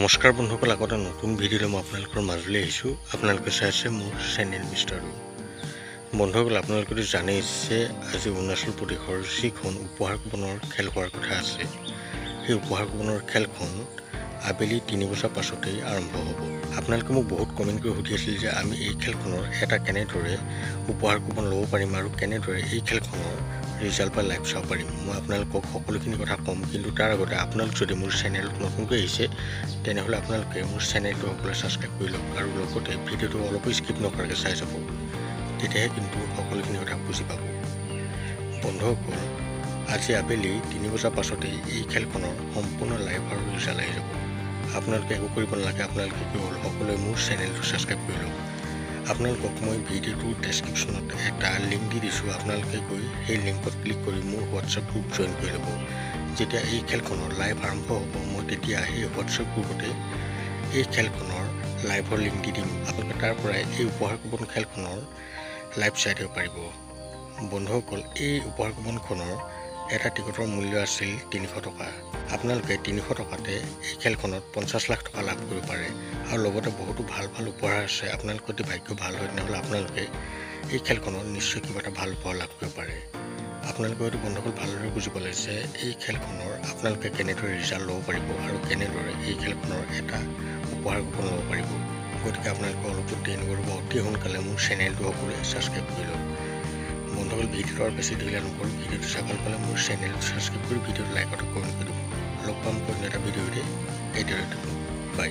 নমস্কাৰ বন্ধুসকল, আগতে নতুন ভিডিঅ'লৈ মই আপোনালোকৰ মাজলৈ আহিছোঁ। আপোনালোকে চাই আছে মোৰ চেনেল মিষ্টাৰ ৰু। বন্ধুসকল, আপোনালোকেতো জানেই যে আজি অৰুণাচল প্ৰদেশৰ যিখন উপহাৰ কুপনৰ খেল হোৱাৰ কথা আছে, সেই উপহাৰ কুপনৰ খেলখন আবেলি 3 বজাৰ পাছতেই আৰম্ভ হ'ব। আপোনালোকে মোক বহুত কমেণ্ট কৰি সুধি আছিল যে আমি এই খেলখনৰ এটা কেনেদৰে উপহাৰ কুপন ল'ব পাৰিম আৰু কেনেদৰে এই খেলখনৰ ৰিজাল্ট বা লাইভ চাব পাৰিম। মই আপোনালোকক সকলোখিনি কথা ক'ম, কিন্তু তাৰ আগতে আপোনালোক যদি মোৰ চেনেলত নতুনকৈ আহিছে তেনেহ'লে আপোনালোকে মোৰ চেনেলটো সকলোৱে ছাবস্ক্ৰাইব কৰি লওক আৰু লগতে ভিডিঅ'টো অলপো স্কিপ নকৰাকৈ চাই যাব, তেতিয়াহে কিন্তু সকলোখিনি কথা বুজি পাব। বন্ধুসকল, আজি আবেলি 3 বজাৰ পাছতেই এই খেলখনৰ সম্পূৰ্ণ লাইভ আৰু ৰিজাল্ট আহি যাব। আপোনালোকে একো কৰিব নালাগে, আপোনালোকে কি হ'ল সকলোৱে মোৰ চেনেলটো ছাবস্ক্ৰাইব কৰি লওক। আপোনালোকক মই ভিডিঅ'টোৰ ডেছক্ৰিপশ্যনত এটা লিংক দি দিছোঁ, আপোনালোকে গৈ সেই লিংকত ক্লিক কৰি মোৰ হোৱাটছআপ গ্ৰুপ জইন কৰি ল'ব। যেতিয়া এই খেলখনৰ লাইভ আৰম্ভ হ'ব, মই তেতিয়া সেই হোৱাটছআপ গ্ৰুপতে এই খেলখনৰ লাইভৰ লিংক দি দিম। আপোনালোকে তাৰ পৰাই এই উপহাৰ কুপন খেলখনৰ লাইভ চাই দিব পাৰিব। বন্ধুসকল, এই উপহাৰ কুপনখনৰ এটা টিকটৰ মূল্য আছিল 300 টকা। আপোনালোকে 300 টকাতে এই খেলখনত 50 লাখ টকা লাভ কৰিব পাৰে আৰু লগতে বহুতো ভাল ভাল উপহাৰ আছে। আপোনালোকৰ যদি ভাগ্য ভাল হয় তেনেহ'লে আপোনালোকে এই খেলখনত নিশ্চয় কিবা এটা ভাল উপহাৰ লাভ কৰিব পাৰে। আপোনালোকে হয়তো বন্ধুসকল ভালদৰে বুজি পালে যে এই খেলখনৰ আপোনালোকে কেনেদৰে ৰিজাল্ট ল'ব পাৰিব আৰু কেনেদৰে এই খেলখনৰ এটা উপহাৰ কুপন ল'ব পাৰিব। গতিকে আপোনালোকে অলপো দেৰি নকৰিব, অতি সোনকালে মোৰ চেনেলটো সকলোৱে ছাবস্ক্ৰাইব কৰি লওক। বন্ধুসকল, ভিডিঅ'টো আৰু বেছি দেৰি নকৰোঁ, ভিডিঅ'টো চাই ভাল পালে মোৰ চেনেলটো ছাবস্ক্ৰাইব কৰি ভিডিঅ'টো লাইক আৰু কমেণ্ট কৰি দিব। লগ পাম কোনো এটা ভিডিঅ'তে। এইদৰে বাই।